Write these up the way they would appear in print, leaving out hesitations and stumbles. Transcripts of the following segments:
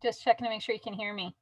Just checking to make sure you can hear me.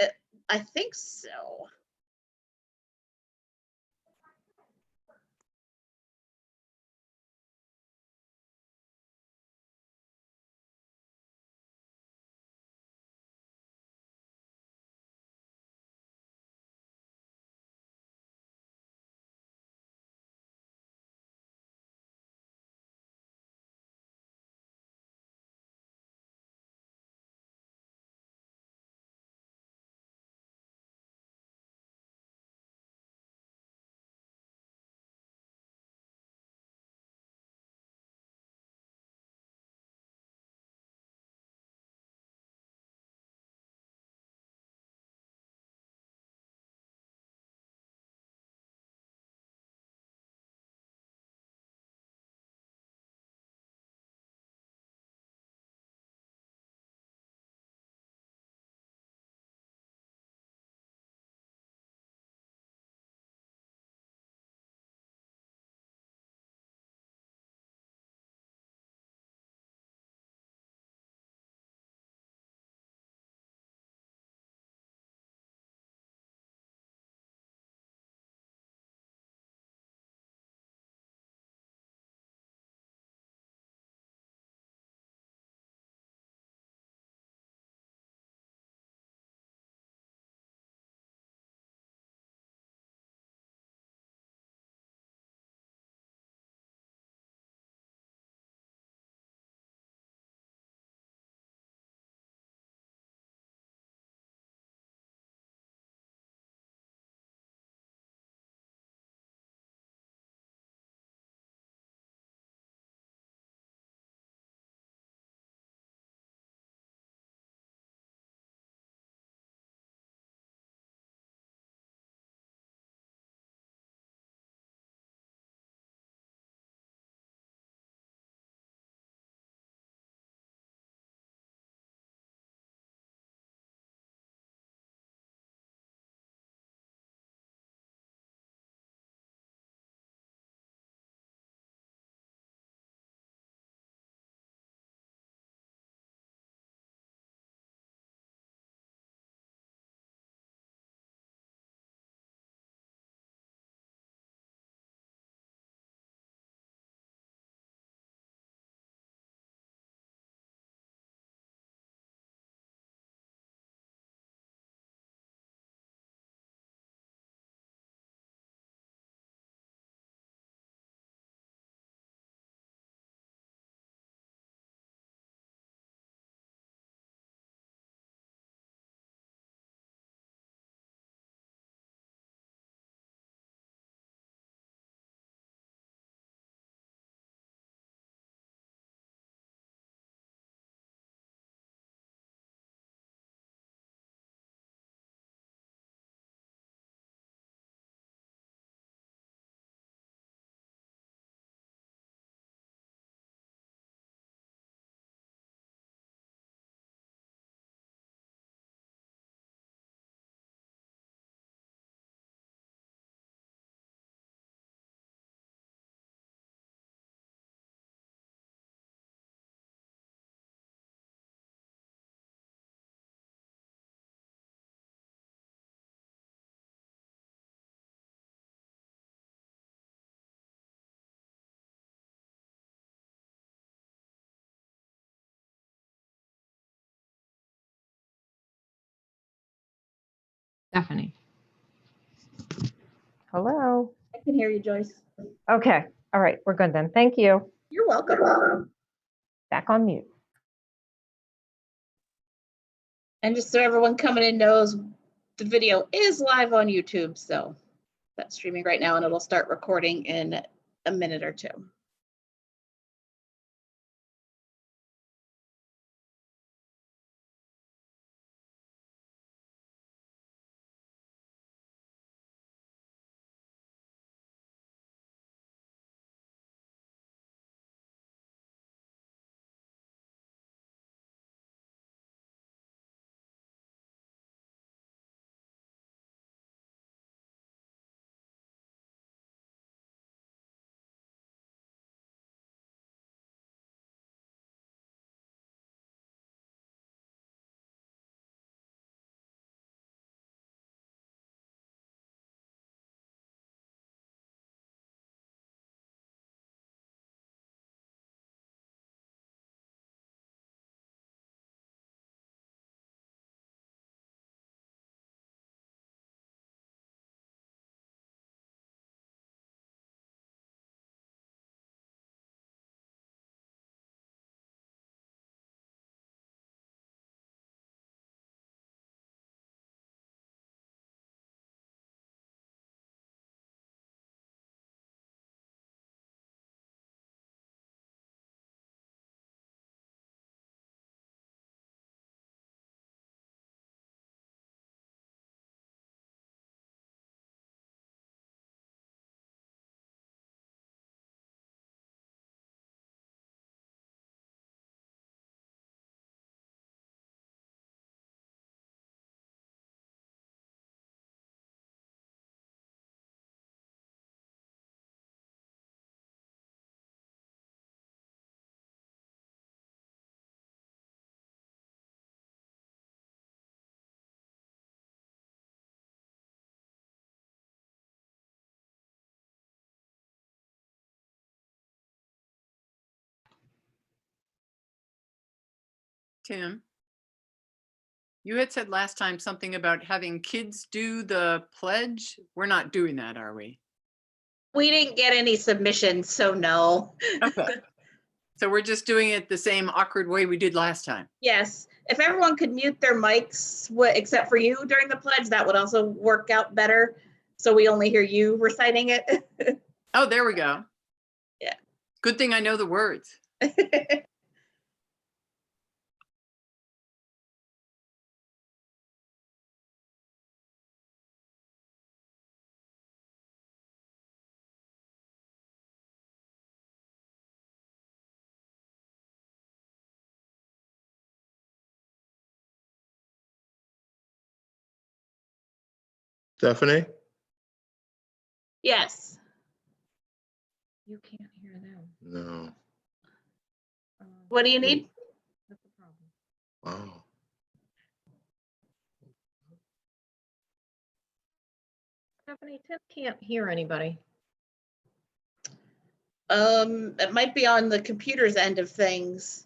Uh, I think so. Stephanie. Hello. I can hear you, Joyce. Okay. All right. We're good then. Thank you. You're welcome. Back on mute. And just so everyone coming in knows, the video is live on YouTube, so that's streaming right now, and it'll start recording in a minute or two. Tim, you had said last time something about having kids do the pledge. We're not doing that, are we? We didn't get any submissions, so no. Okay. So we're just doing it the same awkward way we did last time. Yes, if everyone could mute their mics, except for you during the pledge, that would also work out better. So we only hear you reciting it. Oh, there we go. Yeah. Good thing I know the words. Stephanie? Yes. You can't hear them. No. What do you need? That's the problem. Wow. Stephanie, Tim can't hear anybody. It might be on the computer's end of things.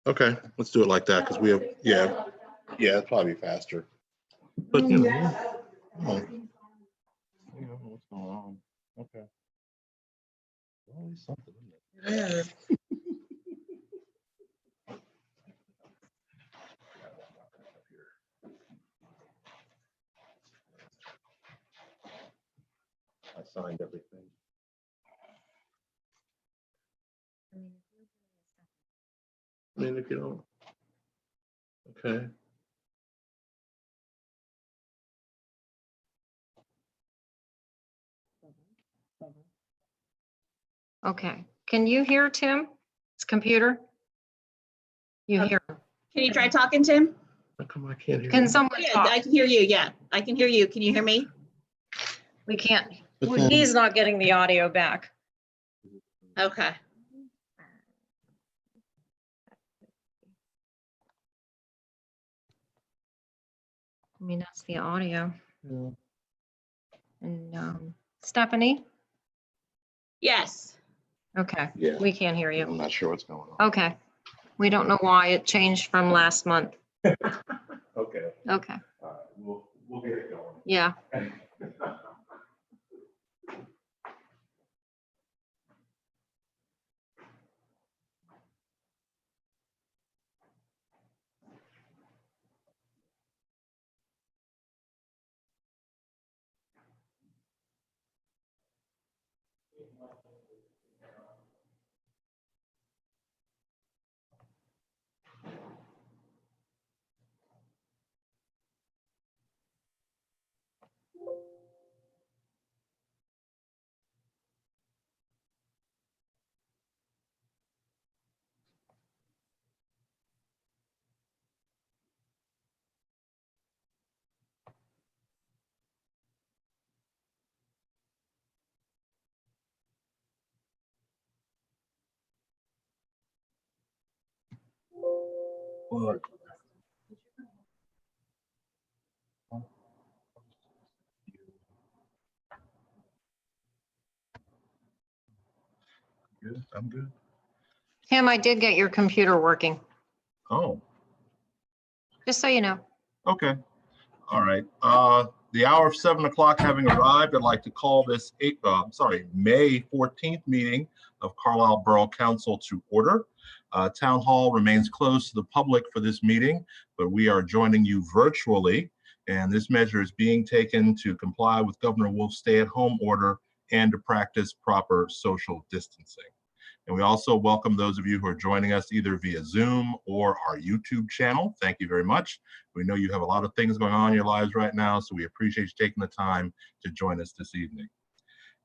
Okay, let's do it like that because we have, yeah, it's probably faster. But you know, what's going on? Okay. Always something, isn't it? I signed everything. I mean, if you don't. Okay. Okay, can you hear Tim? His computer? You hear him? Can you try talking, Tim? How come I can't hear Can you? someone Yeah, talk? I can hear you. Yeah, I can hear you. Can you hear me? We can't, But well, then- he's not getting the audio back. Okay. I mean, that's the audio. Yeah. And Stephanie? Yes. Okay, Yeah, we can't hear I'm you. not sure what's going on. Okay, we don't know why it changed from last month. Okay, Okay, all right, we'll get it going. yeah. Good, I'm good. Tim, I did get your computer working, Oh, just so you know. okay. All right. The hour of 7 o'clock having arrived, I'd like to call this May 14th meeting of Carlisle Borough Council to order. Town Hall remains closed to the public for this meeting, but we are joining you virtually. And this measure is being taken to comply with Governor Wolf's stay-at-home order and to practice proper social distancing. And we also welcome those of you who are joining us either via Zoom or our YouTube channel. Thank you very much. We know you have a lot of things going on in your lives right now, so we appreciate you taking the time to join us this evening.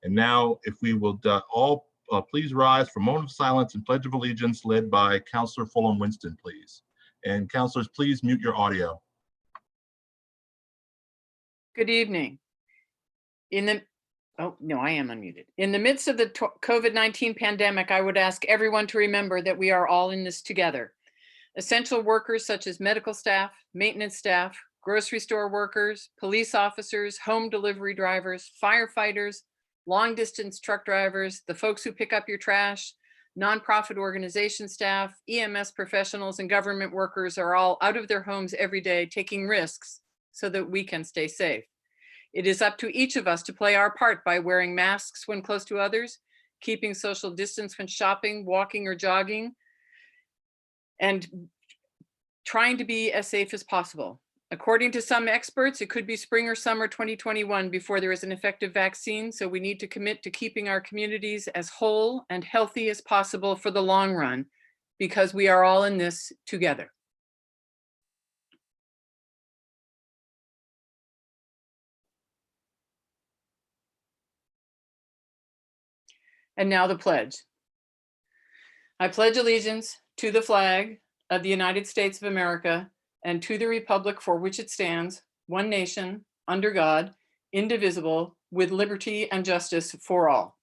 And now, if we will all please rise for a moment of silence and Pledge of Allegiance led by Councilor Fulham Winston, please. And councilors, please mute your audio. Good evening. Oh, no, I am unmuted. In the midst of the COVID-19 pandemic, I would ask everyone to remember that we are all in this together. Essential workers such as medical staff, maintenance staff, grocery store workers, police officers, home delivery drivers, firefighters, long distance truck drivers, the folks who pick up your trash, nonprofit organization staff, EMS professionals, and government workers are all out of their homes every day taking risks so that we can stay safe. It is up to each of us to play our part by wearing masks when close to others, keeping social distance when shopping, walking, or jogging, and trying to be as safe as possible. According to some experts, it could be spring or summer 2021 before there is an effective vaccine, so we need to commit to keeping our communities as whole and healthy as possible for the long run, because we are all in this together. And now the pledge. I pledge allegiance to the flag of the United States of America and to the republic for which it stands, one nation, under God, indivisible, with liberty and justice for all.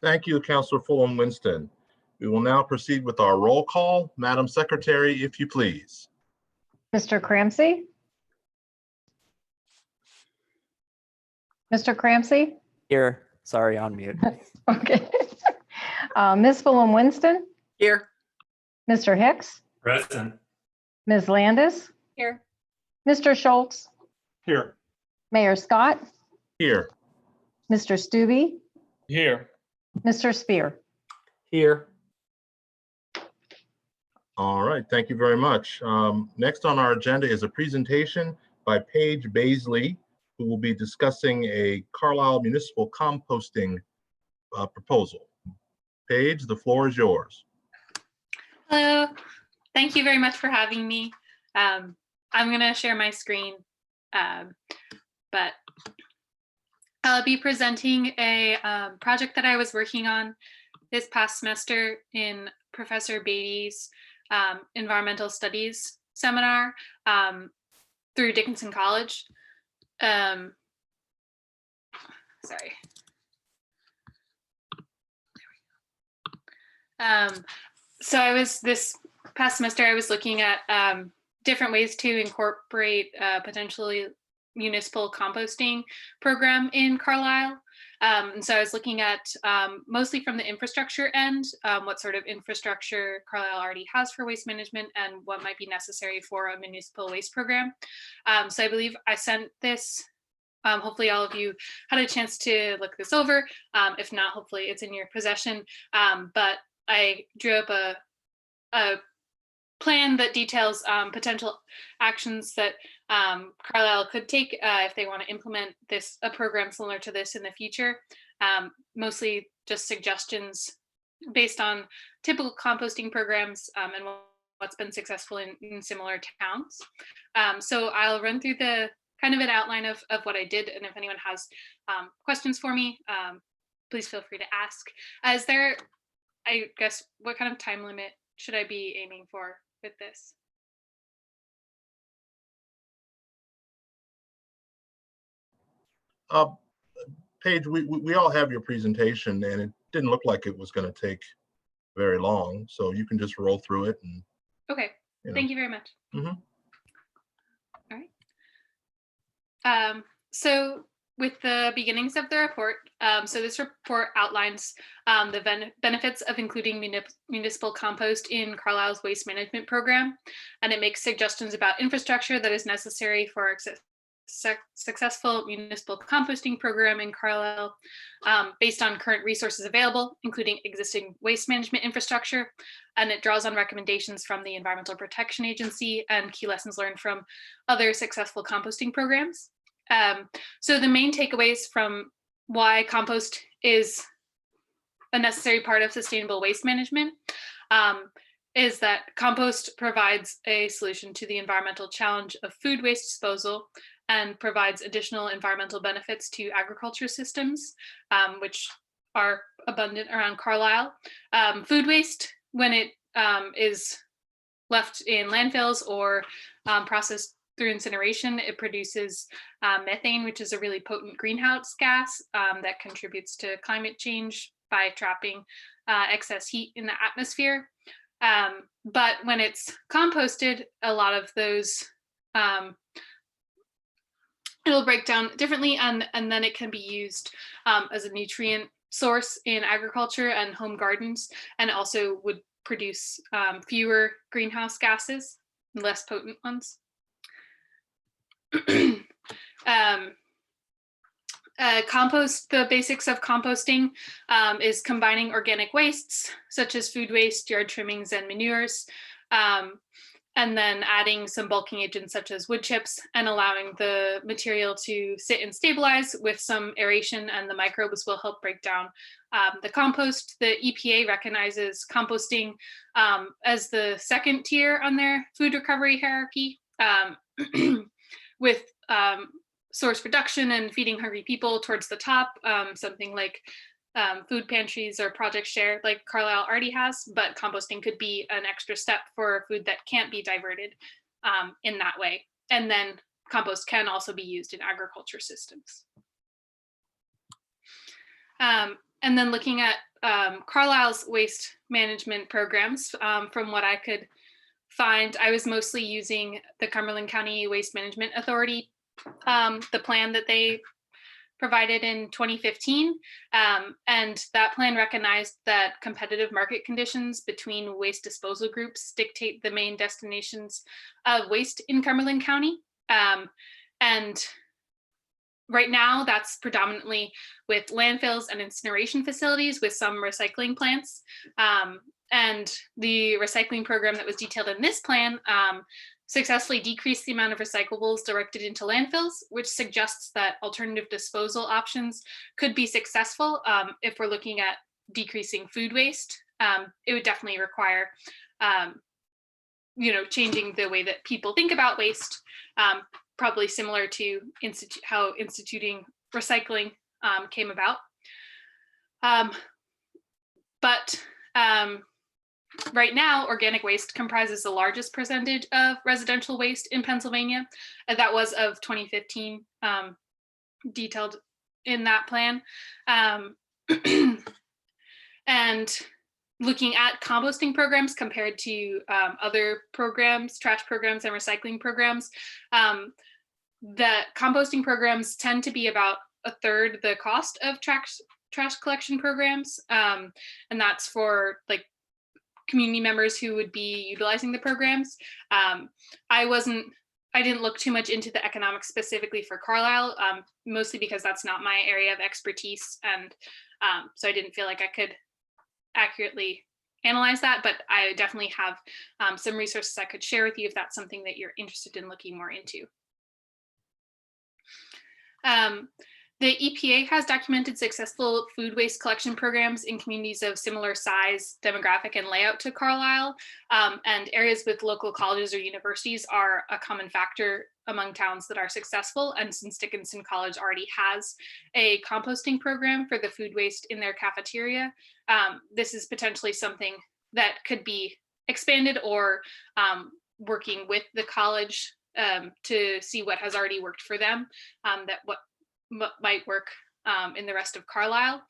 Thank you, Councilor Fulham Winston. We will now proceed with our roll call. Madam Secretary, if you please. Mr. Cramsey, Mr. Cramsey? Here, sorry, on mute. Okay. Ms. Fulham Winston? Here. Mr. Hicks? Present. Ms. Landis? Here. Mr. Schultz? Here. Mayor Scott? Here. Mr. Stubbe? Here. Mr. Spear? Here. All right, thank you very much. Next on our agenda is a presentation by Paige Baisley, who will be discussing a Carlisle municipal composting proposal. Paige, the floor is yours. Hello, thank you very much for having me. I'm going to share my screen, but I'll be presenting a project that I was working on this past semester in Professor Beatty's environmental studies seminar through Dickinson College. Sorry. So this past semester, I was looking at different ways to incorporate potentially municipal composting program in Carlisle. And so I was looking at mostly from the infrastructure end, what sort of infrastructure Carlisle already has for waste management and what might be necessary for a municipal waste program. So I believe I sent this. Hopefully all of you had a chance to look this over. If not, hopefully it's in your possession. But I drew up a plan that details potential actions that Carlisle could take if they want to implement a program similar to this in the future. Mostly just suggestions based on typical composting programs and what's been successful in similar towns. So I'll run through the kind of an outline of what I did, and if anyone has questions for me, please feel free to ask. Is there, I guess, what kind of time limit should I be aiming for with this? Paige, we all have your presentation, and it didn't look like it was going to take very long, so you can just roll through it. And Okay, thank you very much. Mhm. All right. So with the beginnings of the report, so this report outlines the benefits of including municipal compost in Carlisle's waste management program, and it makes suggestions about infrastructure that is necessary for successful municipal composting program in Carlisle based on current resources available, including existing waste management infrastructure, and it draws on recommendations from the Environmental Protection Agency and key lessons learned from other successful composting programs. So the main takeaways from why compost is a necessary part of sustainable waste management is that compost provides a solution to the environmental challenge of food waste disposal and provides additional environmental benefits to agriculture systems, which are abundant around Carlisle. Food waste, when it is left in landfills or processed through incineration, it produces methane, which is a really potent greenhouse gas that contributes to climate change by trapping excess heat in the atmosphere. But when it's composted, a lot of those, it'll break down differently, and then it can be used as a nutrient source in agriculture and home gardens, and also would produce fewer greenhouse gases, less potent ones. The basics of composting is combining organic wastes such as food waste, yard trimmings, and manures, and then adding some bulking agents such as wood chips and allowing the material to sit and stabilize with some aeration, and the microbes will help break down the compost. The EPA recognizes composting as the second tier on their food recovery hierarchy, with source reduction and feeding hungry people towards the top, something like food pantries or Project Share like Carlisle already has, but composting could be an extra step for food that can't be diverted in that way. And then compost can also be used in agriculture systems. And then looking at Carlisle's waste management programs, from what I could find, I was mostly using the Cumberland County Waste Management Authority, the plan that they provided in 2015. And that plan recognized that competitive market conditions between waste disposal groups dictate the main destinations of waste in Cumberland County. And right now, that's predominantly with landfills and incineration facilities with some recycling plants. And the recycling program that was detailed in this plan successfully decreased the amount of recyclables directed into landfills, which suggests that alternative disposal options could be successful if we're looking at decreasing food waste. It would definitely require changing the way that people think about waste, probably similar to how instituting recycling came about. But right now, organic waste comprises the largest percentage of residential waste in Pennsylvania. And that was of 2015, detailed in that plan. And looking at composting programs compared to other programs, trash programs and recycling programs, the composting programs tend to be about a third the cost of trash collection programs. And that's for like community members who would be utilizing the programs. I didn't look too much into the economics specifically for Carlisle, mostly because that's not my area of expertise. And so I didn't feel like I could accurately analyze that, but I definitely have some resources I could share with you if that's something that you're interested in looking more into. The EPA has documented successful food waste collection programs in communities of similar size, demographic, and layout to Carlisle, and areas with local colleges or universities are a common factor among towns that are successful. And since Dickinson College already has a composting program for the food waste in their cafeteria, this is potentially something that could be expanded or working with the college to see what has already worked for them, what might work in the rest of Carlisle.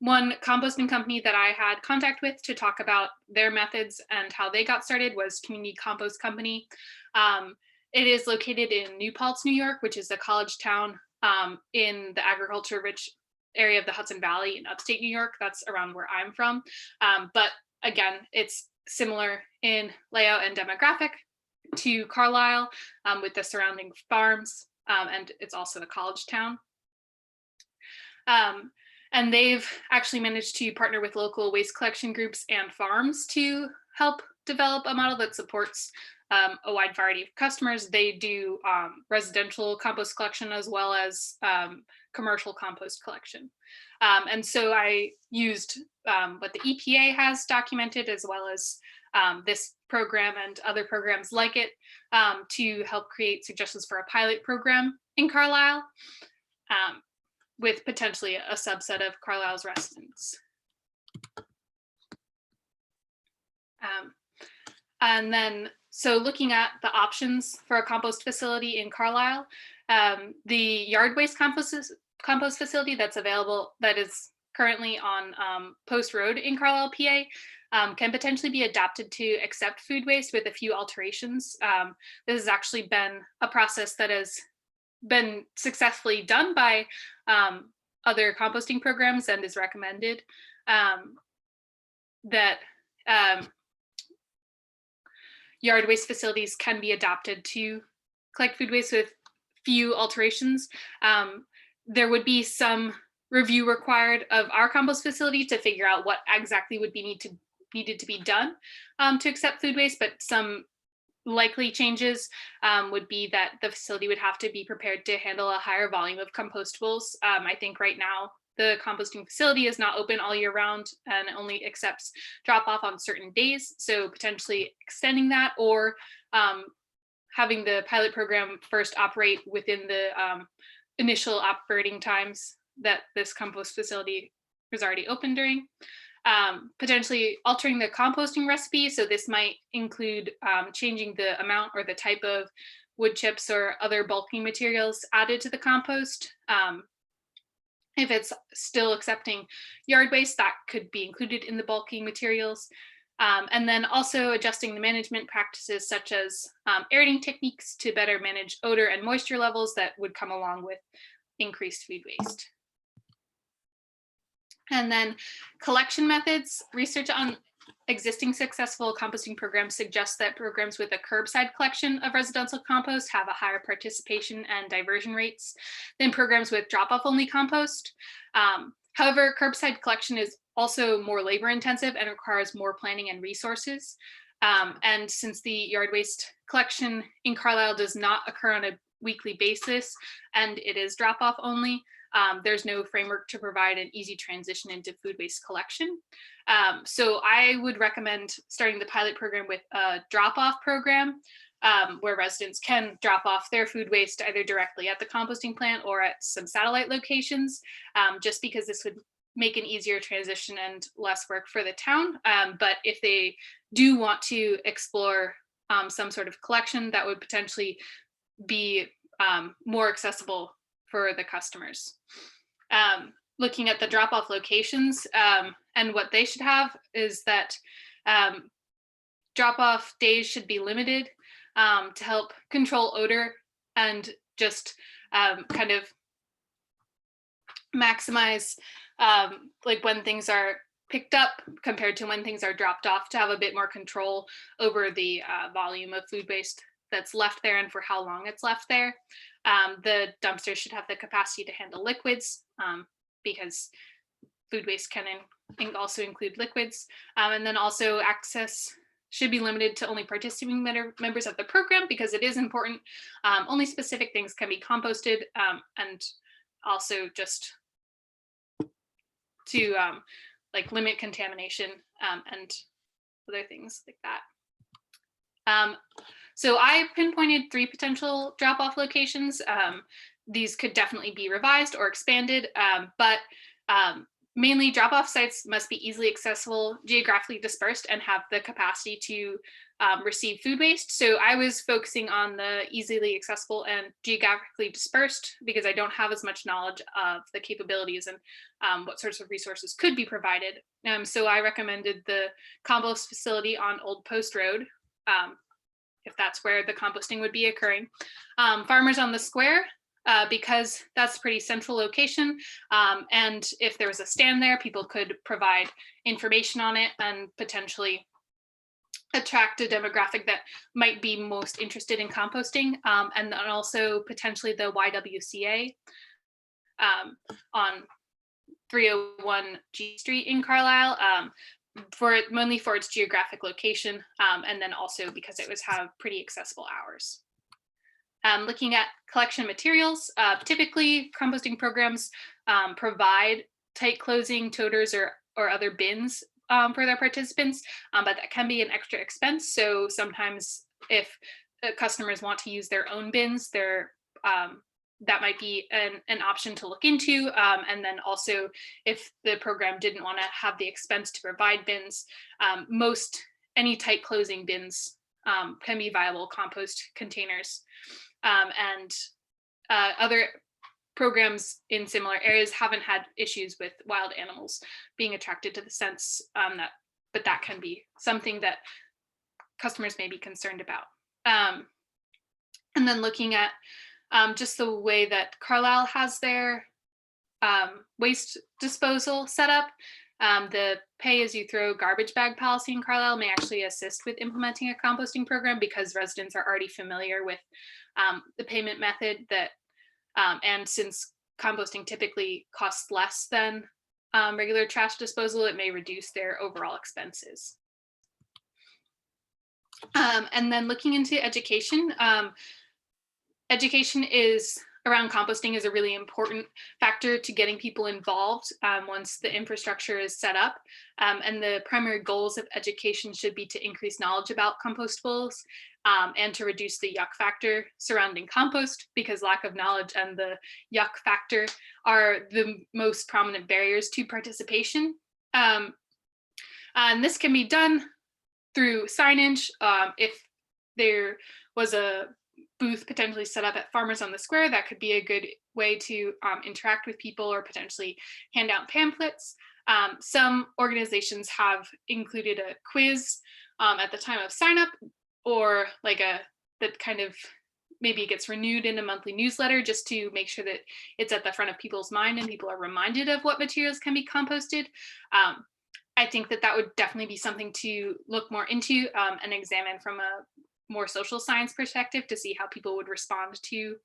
One composting company that I had contact with to talk about their methods and how they got started was Community Compost Company. It is located in New Paltz, New York, which is a college town in the agriculture-rich area of the Hudson Valley in upstate New York. That's around where I'm from. But again, it's similar in layout and demographic to Carlisle with the surrounding farms. And it's also a college town. And they've actually managed to partner with local waste collection groups and farms to help develop a model that supports a wide variety of customers. They do residential compost collection as well as commercial compost collection. And so I used what the EPA has documented as well as this program and other programs like it to help create suggestions for a pilot program in Carlisle with potentially a subset of Carlisle's residents. And then, so looking at the options for a compost facility in Carlisle, the yard waste compost facility that's available, that is currently on Post Road in Carlisle, PA, can potentially be adapted to accept food waste with a few alterations. This has actually been a process that has been successfully done by other composting programs and is recommended that yard waste facilities can be adapted to collect food waste with few alterations. There would be some review required of our compost facility to figure out what exactly would be needed to be done to accept food waste, but some likely changes would be that the facility would have to be prepared to handle a higher volume of compostables. I think right now the composting facility is not open all year round and only accepts drop off on certain days. So potentially extending that or having the pilot program first operate within the initial operating times that this compost facility was already open during. Potentially altering the composting recipe. So this might include changing the amount or the type of wood chips or other bulking materials added to the compost. If it's still accepting yard waste, that could be included in the bulking materials. And then also adjusting the management practices such as aerating techniques to better manage odor and moisture levels that would come along with increased food waste. And then collection methods. Research on existing successful composting programs suggests that programs with a curbside collection of residential compost have a higher participation and diversion rates than programs with drop-off only compost. However, curbside collection is also more labor intensive and requires more planning and resources. And since the yard waste collection in Carlisle does not occur on a weekly basis and it is drop-off only, there's no framework to provide an easy transition into food waste collection. So I would recommend starting the pilot program with a drop-off program where residents can drop off their food waste either directly at the composting plant or at some satellite locations, just because this would make an easier transition and less work for the town. But if they do want to explore some sort of collection, that would potentially be more accessible for the customers. Looking at the drop-off locations and what they should have is that drop-off days should be limited to help control odor and just kind of maximize like when things are picked up compared to when things are dropped off, to have a bit more control over the volume of food waste that's left there and for how long it's left there. The dumpsters should have the capacity to handle liquids because food waste can also include liquids. And then also access should be limited to only participating members of the program because it is important. Only specific things can be composted, and also just to like limit contamination and other things like that. So I pinpointed 3 potential drop-off locations. These could definitely be revised or expanded, but mainly drop-off sites must be easily accessible, geographically dispersed, and have the capacity to receive food waste. So I was focusing on the easily accessible and geographically dispersed because I don't have as much knowledge of the capabilities and what sorts of resources could be provided. So I recommended the compost facility on Old Post Road, if that's where the composting would be occurring. Farmers on the Square, because that's a pretty central location. And if there was a stand there, people could provide information on it and potentially attract a demographic that might be most interested in composting. And then also potentially the YWCA on 301 G Street in Carlisle, mainly for its geographic location, and then also because it was have pretty accessible hours. Looking at collection materials, typically composting programs provide tight closing toters or other bins for their participants, but that can be an extra expense. So sometimes if customers want to use their own bins, that might be an option to look into. And then also if the program didn't want to have the expense to provide bins, any tight closing bins can be viable compost containers. And other programs in similar areas haven't had issues with wild animals being attracted to the scents, but that can be something that customers may be concerned about. And then looking at just the way that Carlisle has their waste disposal set up, the pay-as-you-throw garbage bag policy in Carlisle may actually assist with implementing a composting program because residents are already familiar with the payment method that, and since composting typically costs less than regular trash disposal, it may reduce their overall expenses. And then looking into education, education around composting is a really important factor to getting people involved once the infrastructure is set up. And the primary goals of education should be to increase knowledge about compostables and to reduce the yuck factor surrounding compost, because lack of knowledge and the yuck factor are the most prominent barriers to participation. And this can be done through signage. If there was a booth potentially set up at Farmers on the Square, that could be a good way to interact with people or potentially hand out pamphlets. Some organizations have included a quiz at the time of sign up, or like that kind of maybe it gets renewed in a monthly newsletter just to make sure that it's at the front of people's mind and people are reminded of what materials can be composted. I think that that would definitely be something to look more into and examine from a more social science perspective to see how people would respond to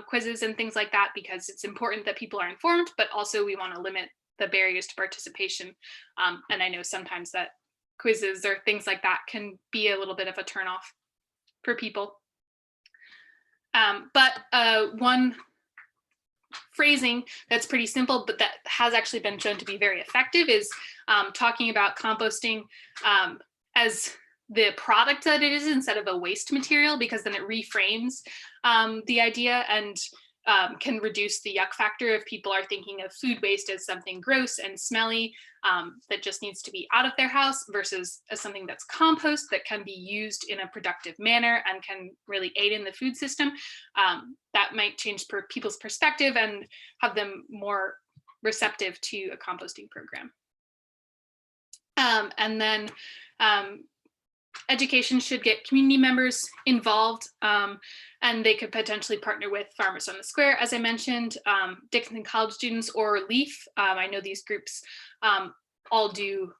quizzes and things like that, because it's important that people are informed, but also we want to limit the barriers to participation. And I know sometimes that quizzes or things like that can be a little bit of a turnoff for people. But one phrasing that's pretty simple, but that has actually been shown to be very effective is talking about composting as the product that it is instead of a waste material, because then it reframes the idea and can reduce the yuck factor if people are thinking of food waste as something gross and smelly that just needs to be out of their house, versus as something that's compost that can be used in a productive manner and can really aid in the food system. That might change people's perspective and have them more receptive to a composting program. And then education should get community members involved, and they could potentially partner with Farmers on the Square, as I mentioned, Dickinson College students, or LEAF. I know these groups all do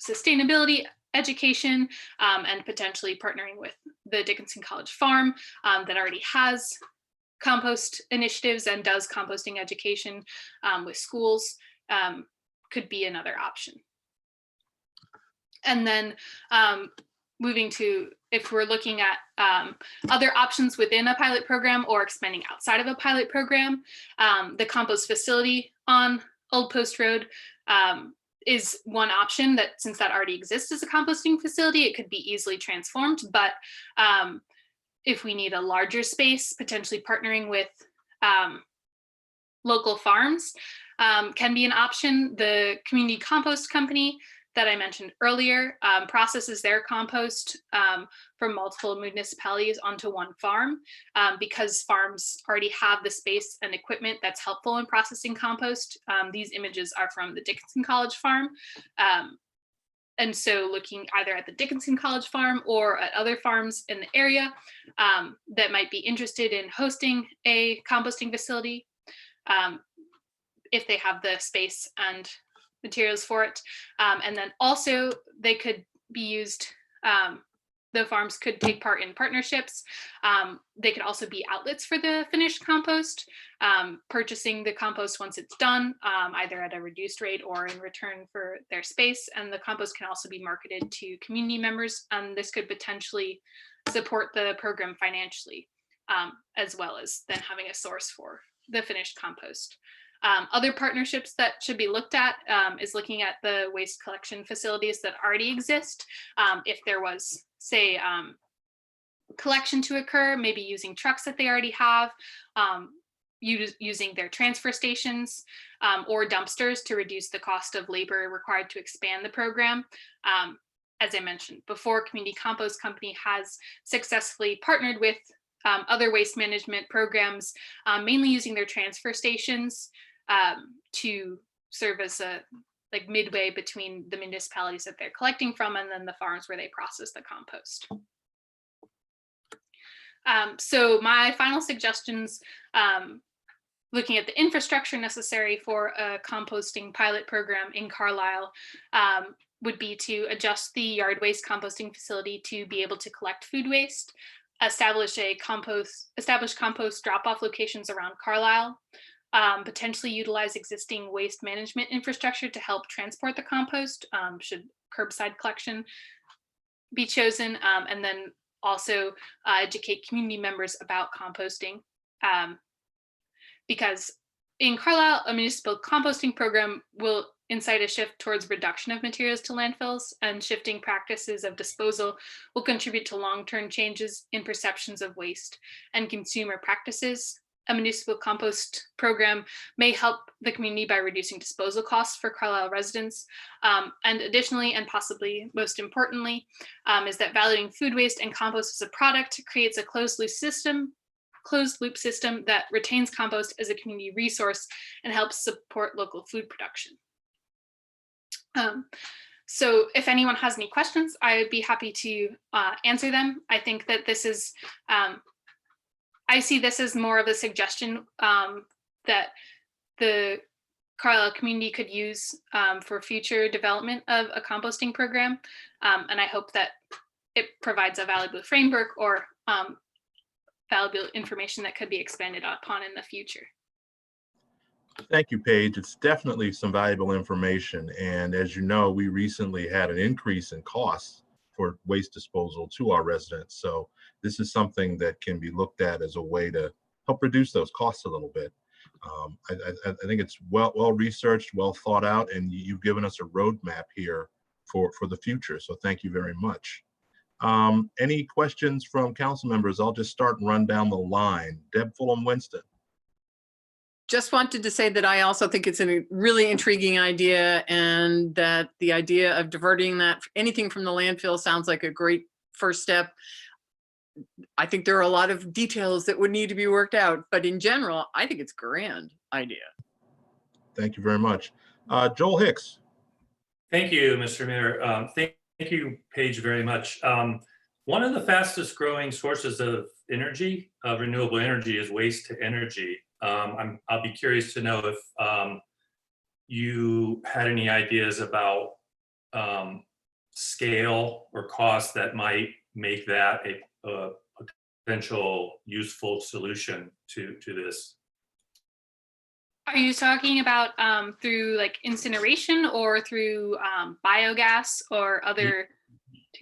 sustainability education, and potentially partnering with the Dickinson College Farm that already has compost initiatives and does composting education with schools could be another option. And then moving to, if we're looking at other options within a pilot program or expanding outside of a pilot program, the compost facility on Old Post Road is one option that, since that already exists as a composting facility, it could be easily transformed. But if we need a larger space, potentially partnering with local farms can be an option. The community compost company that I mentioned earlier processes their compost from multiple municipalities onto one farm, because farms already have the space and equipment that's helpful in processing compost. These images are from the Dickinson College Farm. And so looking either at the Dickinson College Farm or at other farms in the area that might be interested in hosting a composting facility, if they have the space and materials for it. And then also they could be used, the farms could take part in partnerships. They could also be outlets for the finished compost, purchasing the compost once it's done, either at a reduced rate or in return for their space. And the compost can also be marketed to community members. And this could potentially support the program financially, as well as then having a source for the finished compost. Other partnerships that should be looked at is looking at the waste collection facilities that already exist. If there was, say, collection to occur, maybe using trucks that they already have, using their transfer stations or dumpsters to reduce the cost of labor required to expand the program. As I mentioned before, Community Compost Company has successfully partnered with other waste management programs, mainly using their transfer stations to serve as a midway between the municipalities that they're collecting from and then the farms where they process the compost. So my final suggestions, looking at the infrastructure necessary for a composting pilot program in Carlisle, would be to adjust the yard waste composting facility to be able to collect food waste, establish compost drop-off locations around Carlisle, potentially utilize existing waste management infrastructure to help transport the compost, should curbside collection be chosen, and then also educate community members about composting. Because in Carlisle, a municipal composting program will incite a shift towards reduction of materials to landfills, and shifting practices of disposal will contribute to long-term changes in perceptions of waste and consumer practices. A municipal compost program may help the community by reducing disposal costs for Carlisle residents. And additionally, and possibly most importantly, is that valuing food waste and compost as a product creates a closed loop system that retains compost as a community resource and helps support local food production. So if anyone has any questions, I would be happy to answer them. I think that this is I see this as more of a suggestion that the Carlisle community could use for future development of a composting program. And I hope that it provides a valuable framework or valuable information that could be expanded upon in the future. Thank you, Paige. It's definitely some valuable information. And as you know, we recently had an increase in costs for waste disposal to our residents. So this is something that can be looked at as a way to help reduce those costs a little bit. I think it's well researched, well thought out, and you've given us a roadmap here for the future. So thank you very much. Any questions from council members? I'll just start and run down the line. Deb Fulham-Winston. Just wanted to say that I also think it's a really intriguing idea, and that the idea of diverting that anything from the landfill sounds like a great first step. I think there are a lot of details that would need to be worked out, but in general, I think it's a grand idea. Thank you very much. Joel Hicks. Thank you, Mr. Mayor. Thank you, Paige, very much. One of the fastest growing sources of energy, renewable energy, is waste to energy. I'll be curious to know if you had any ideas about scale or cost that might make that a potential useful solution to this. Are you talking about through like incineration or through biogas or other?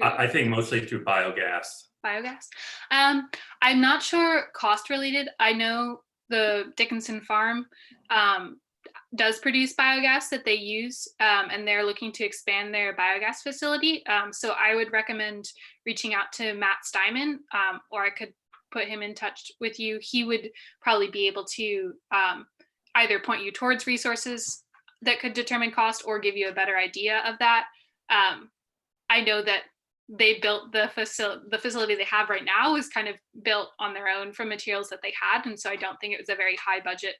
I think mostly through biogas. Biogas. I'm not sure cost related. I know the Dickinson farm does produce biogas that they use, and they're looking to expand their biogas facility. So I would recommend reaching out to Matt Steinman, or I could put him in touch with you. He would probably be able to either point you towards resources that could determine cost or give you a better idea of that. I know that they built the facility they have right now is kind of built on their own from materials that they had. And so I don't think it was a very high budget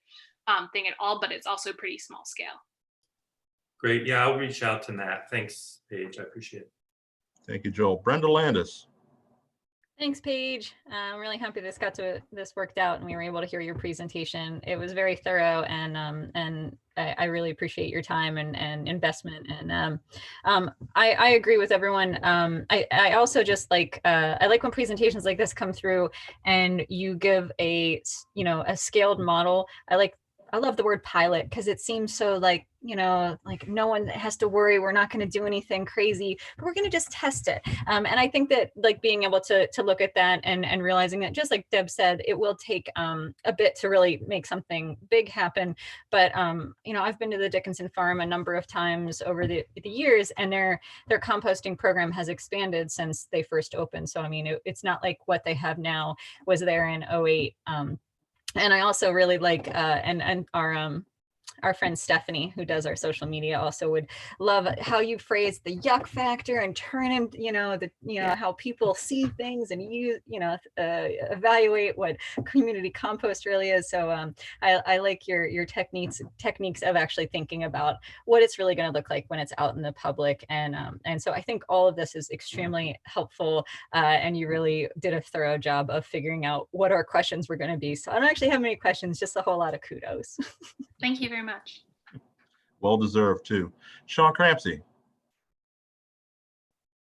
thing at all, but it's also pretty small scale. Great. Yeah, I'll reach out to Matt. Thanks, Paige. I appreciate it. Thank you, Joel. Brenda Landis. Thanks, Paige. I'm really happy this worked out and we were able to hear your presentation. It was very thorough, and I really appreciate your time and investment. And I agree with everyone. I also just like I like when presentations like this come through and you give a scaled model. I love the word pilot because it seems so like no one has to worry. We're not going to do anything crazy, but we're going to just test it. And I think that like being able to look at that and realizing that, just like Deb said, it will take a bit to really make something big happen. But I've been to the Dickinson farm a number of times over the years, and their composting program has expanded since they first opened. So I mean, it's not like what they have now was there in 2008. And I also really like, and our friend Stephanie, who does our social media, also would love how you phrase the yuck factor and turn him, how people see things and evaluate what community compost really is. So I like your techniques of actually thinking about what it's really going to look like when it's out in the public. And so I think all of this is extremely helpful. And you really did a thorough job of figuring out what our questions were going to be. So I don't actually have many questions, just a whole lot of kudos. Thank you very much. Well deserved too. Sean Crampsey.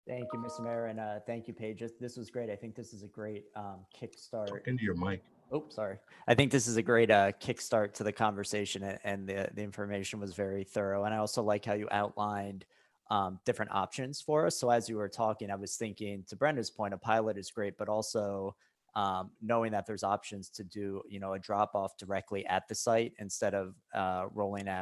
Thank you, Mr. Mayor, and thank you, Paige. This was great. I think this is a great kickstart. Talk into your mic. Oh, sorry. I think this is a great kickstart to the conversation, and the information was very thorough. And I also like how you outlined different options for us. So as you were talking, I was thinking, to Brenda's point, a pilot is great, but also knowing that there's options to do, a drop off directly at the site instead of rolling out